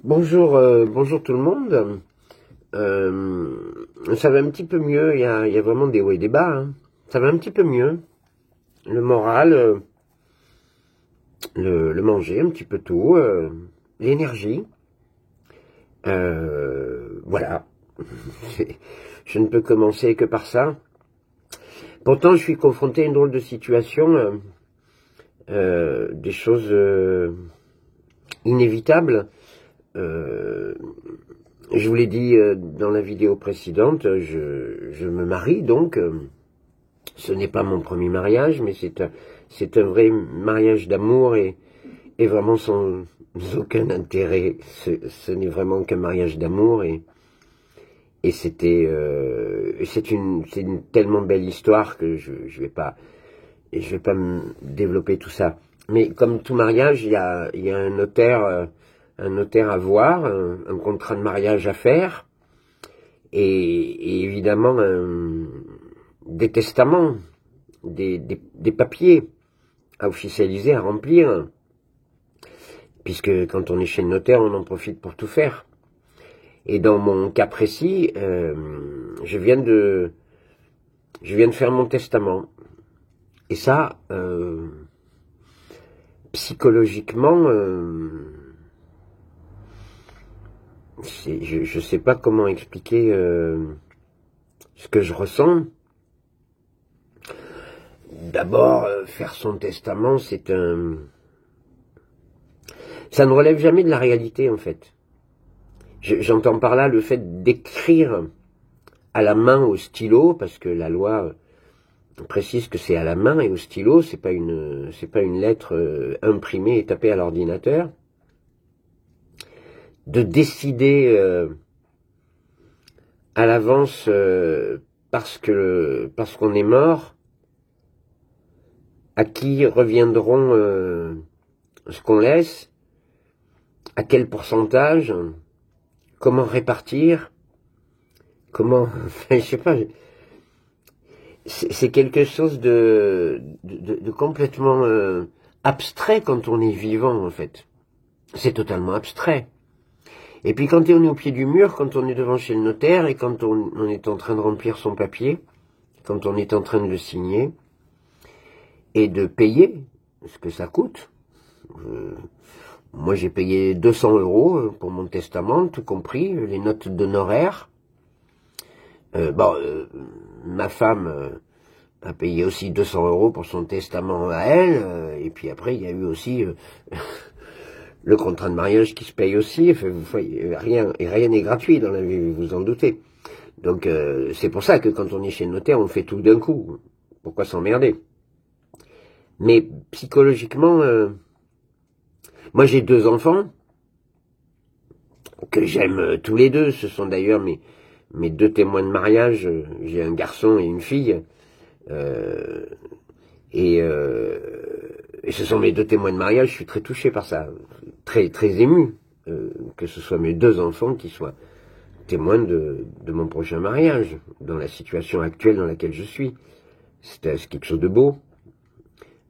Bonjour, bonjour tout le monde. Ça va un petit peu mieux. Il y a vraiment des hauts et des bas, hein. Ça va un petit peu mieux. Le moral, le manger, un petit peu tout, l'énergie. Voilà. Je ne peux commencer que par ça. Pourtant, je suis confronté à une drôle de situation, des choses inévitables. Je vous l'ai dit dans la vidéo précédente, je me marie donc. Ce n'est pas mon premier mariage, mais c'est un vrai mariage d'amour et vraiment sans aucun intérêt. Ce n'est vraiment qu'un mariage d'amour et c'est une tellement belle histoire que je vais pas me développer tout ça. Mais comme tout mariage, il y a un notaire à voir, un contrat de mariage à faire, et évidemment des testaments, des papiers à officialiser, à remplir, puisque quand on est chez le notaire, on en profite pour tout faire. Et dans mon cas précis, je viens de faire mon testament. Et ça, psychologiquement, je ne sais pas comment expliquer ce que je ressens. D'abord, faire son testament, ça ne relève jamais de la réalité, en fait. J'entends par là le fait d'écrire à la main au stylo, parce que la loi précise que c'est à la main et au stylo, c'est pas une lettre imprimée et tapée à l'ordinateur. De décider à l'avance parce qu'on est mort, à qui reviendront ce qu'on laisse, à quel pourcentage, comment répartir, comment, enfin, je sais pas, c'est quelque chose de complètement abstrait quand on est vivant, en fait. C'est totalement abstrait. Et puis quand on est au pied du mur, quand on est devant chez le notaire, et quand on est en train de remplir son papier, quand on est en train de le signer, et de payer ce que ça coûte. Moi j'ai payé 200 € pour mon testament, tout compris, les notes d'honoraires. Ma femme a payé aussi 200 € pour son testament à elle, et puis après il y a eu aussi le contrat de mariage qui se paye aussi. Enfin, rien n'est gratuit dans la vie, vous en doutez. Donc c'est pour ça que quand on est chez le notaire, on fait tout d'un coup. Pourquoi s'emmerder? Mais psychologiquement, moi j'ai 2 enfants que j'aime tous les deux. Ce sont d'ailleurs mes 2 témoins de mariage. J'ai un garçon et une fille. Et ce sont mes 2 témoins de mariage. Je suis très touché par ça, très très ému que ce soit mes 2 enfants qui soient témoins de mon prochain mariage dans la situation actuelle dans laquelle je suis. C'est quelque chose de beau.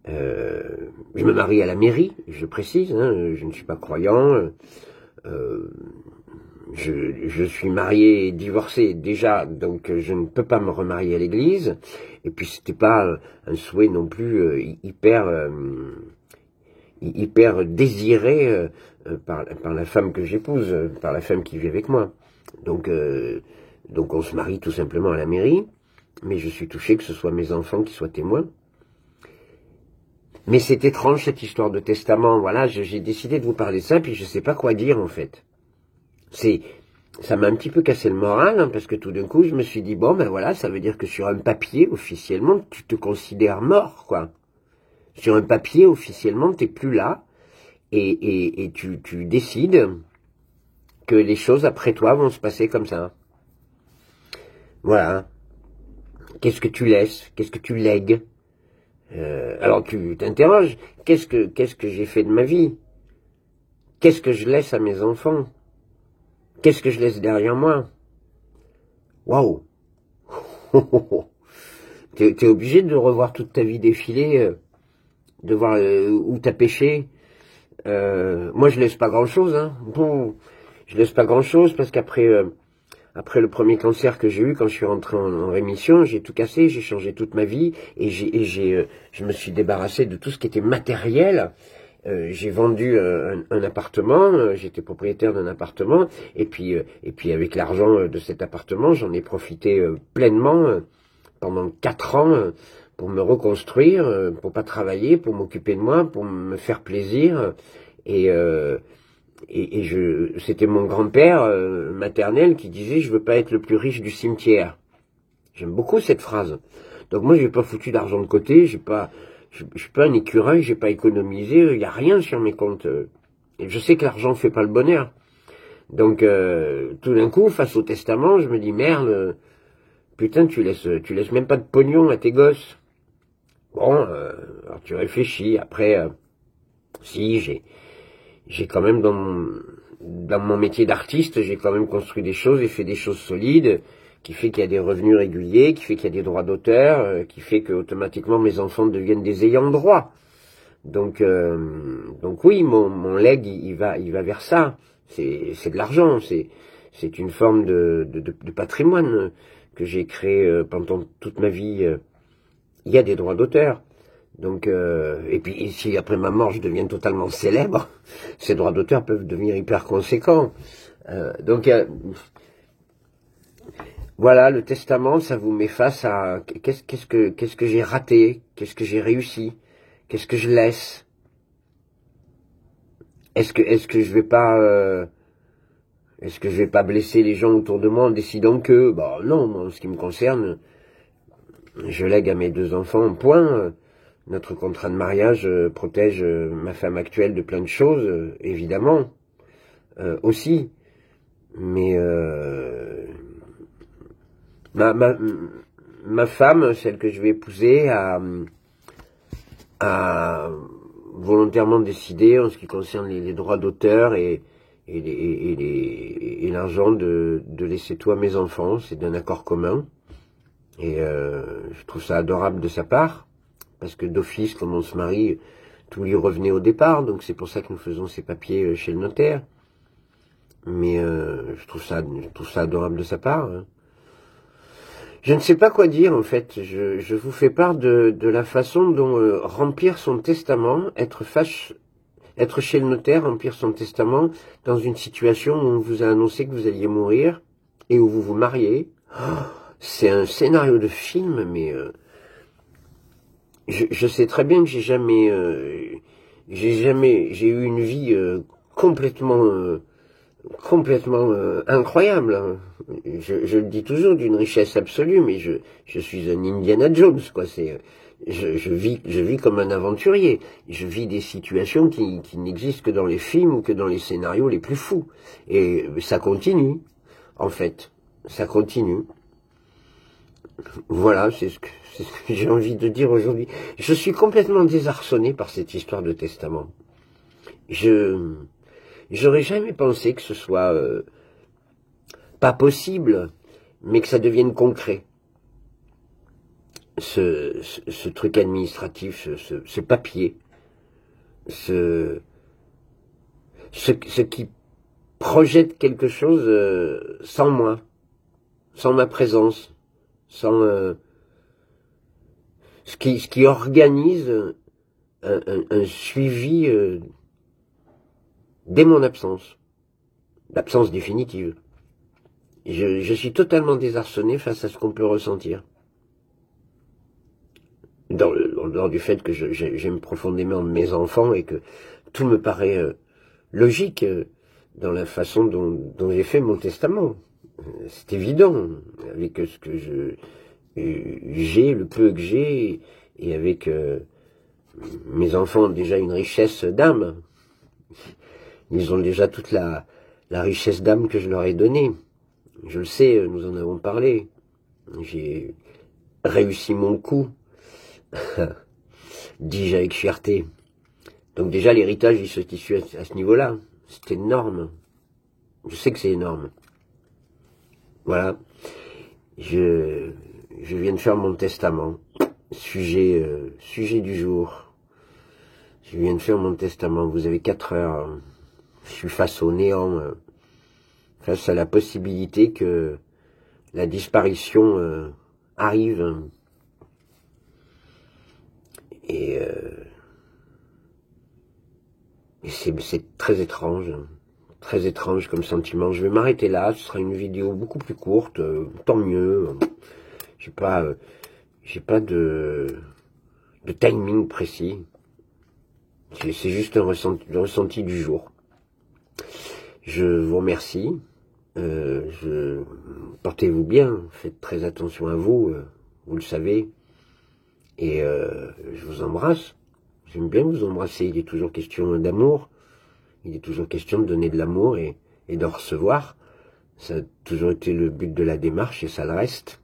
Je me marie à la mairie, je précise, hein, je ne suis pas croyant. Je suis marié et divorcé déjà, donc je ne peux pas me remarier à l'église. Et puis c'était pas un souhait non plus hyper désiré par la femme que j'épouse, par la femme qui vit avec moi. Donc on se marie tout simplement à la mairie, mais je suis touché que ce soit mes enfants qui soient témoins. Mais c'est étrange cette histoire de testament, voilà, j'ai décidé de vous parler de ça, puis je sais pas quoi dire en fait. Ça m'a un petit peu cassé le moral, hein, parce que tout d'un coup je me suis dit, bon ben voilà, ça veut dire que sur un papier, officiellement, tu te considères mort, quoi. Sur un papier, officiellement, t'es plus là, et tu décides que les choses après toi vont se passer comme ça. Voilà. Qu'est-ce que tu laisses? Qu'est-ce que tu lègues? Alors tu t'interroges, qu'est-ce que j'ai fait de ma vie? Qu'est-ce que je laisse à mes enfants? Qu'est-ce que je laisse derrière moi? Waouh! T'es obligé de revoir toute ta vie défiler, de voir où t'as péché. Moi je laisse pas grand chose, hein. Bon, je laisse pas grand-chose parce qu'après après le premier cancer que j'ai eu, quand je suis rentré en rémission, j'ai tout cassé, j'ai changé toute ma vie et je me suis débarrassé de tout ce qui était matériel. J'ai vendu un appartement, j'étais propriétaire d'un appartement et puis avec l'argent de cet appartement, j'en ai profité pleinement pendant 4 ans pour me reconstruire, pour pas travailler, pour m'occuper de moi, pour me faire plaisir et c'était mon grand-père maternel qui disait je veux pas être le plus riche du cimetière. J'aime beaucoup cette phrase. Donc moi j'ai pas foutu d'argent de côté, je suis pas un écureuil, j'ai pas économisé, il y a rien sur mes comptes. Et je sais que l'argent fait pas le bonheur. Donc tout d'un coup face au testament, je me dis merde, putain tu laisses même pas de pognon à tes gosses. Bon, alors tu réfléchis. Après, si j'ai quand même dans mon métier d'artiste, j'ai quand même construit des choses et fait des choses solides, qui fait qu'il y a des revenus réguliers, qui fait qu'il y a des droits d'auteur, qui fait que automatiquement mes enfants deviennent des ayants droit. Donc oui, mon legs il va vers ça. C'est de l'argent, c'est une forme de patrimoine que j'ai créé pendant toute ma vie. Il y a des droits d'auteur. Donc, et puis si après ma mort je deviens totalement célèbre, ces droits d'auteur peuvent devenir hyper conséquents. Voilà, le testament, ça vous met face à qu'est-ce que j'ai raté, qu'est-ce que j'ai réussi, qu'est-ce que je laisse. Est-ce que je vais pas blesser les gens autour de moi en décidant que, bah non, moi, en ce qui me concerne, je lègue à mes 2 enfants, point. Notre contrat de mariage protège ma femme actuelle de plein de choses, évidemment, aussi. Mais ma femme, celle que je vais épouser, a volontairement décidé, en ce qui concerne les droits d'auteur et l'argent, de laisser tout à mes enfants. C'est d'un accord commun. Et je trouve ça adorable de sa part. Parce que d'office, comme on se marie, tout lui revenait au départ, donc c'est pour ça que nous faisons ces papiers chez le notaire. Mais je trouve ça adorable de sa part. Hein. Je ne sais pas quoi dire en fait. Je vous fais part de la façon dont remplir son testament, être chez le notaire, remplir son testament dans une situation où on vous a annoncé que vous alliez mourir et où vous vous mariez. Oh, c'est un scénario de film, mais je sais très bien que j'ai eu une vie complètement incroyable. Hein. Je le dis toujours, d'une richesse absolue, mais je suis un Indiana Jones, quoi. Je vis comme un aventurier. Je vis des situations qui n'existent que dans les films ou que dans les scénarios les plus fous. Et ça continue, en fait. Ça continue. Voilà, c'est ce que j'ai envie de dire aujourd'hui. Je suis complètement désarçonné par cette histoire de testament. J'aurais jamais pensé que ce soit pas possible, mais que ça devienne concret. Ce truc administratif, ce papier, ce qui projette quelque chose sans moi, sans ma présence, sans ce qui organise un suivi dès mon absence, l'absence définitive. Je suis totalement désarçonné face à ce qu'on peut ressentir. Dans du fait que j'aime profondément mes enfants et que tout me paraît logique dans la façon dont j'ai fait mon testament. C'est évident, avec ce que j'ai, le peu que j'ai, et avec mes enfants ont déjà une richesse d'âme. Ils ont déjà toute la richesse d'âme que je leur ai donnée. Je le sais, nous en avons parlé. J'ai réussi mon coup, dis-je avec fierté. Donc déjà, l'héritage, il se situe à ce niveau-là. C'est énorme. Je sais que c'est énorme. Voilà. Je viens de faire mon testament. Sujet du jour. Je viens de faire mon testament. Vous avez 4 heures. Je suis face au néant. face à la possibilité que la disparition arrive. Et c'est très étrange comme sentiment. Je vais m'arrêter là, ce sera une vidéo beaucoup plus courte, tant mieux. J'ai pas de timing précis. C'est juste un ressenti du jour. Je vous remercie. Portez-vous bien, faites très attention à vous, vous le savez. Et je vous embrasse. J'aime bien vous embrasser. Il est toujours question d'amour. Il est toujours question de donner de l'amour et d'en recevoir. Ça a toujours été le but de la démarche et ça le reste.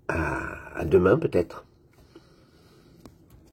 À demain peut-être.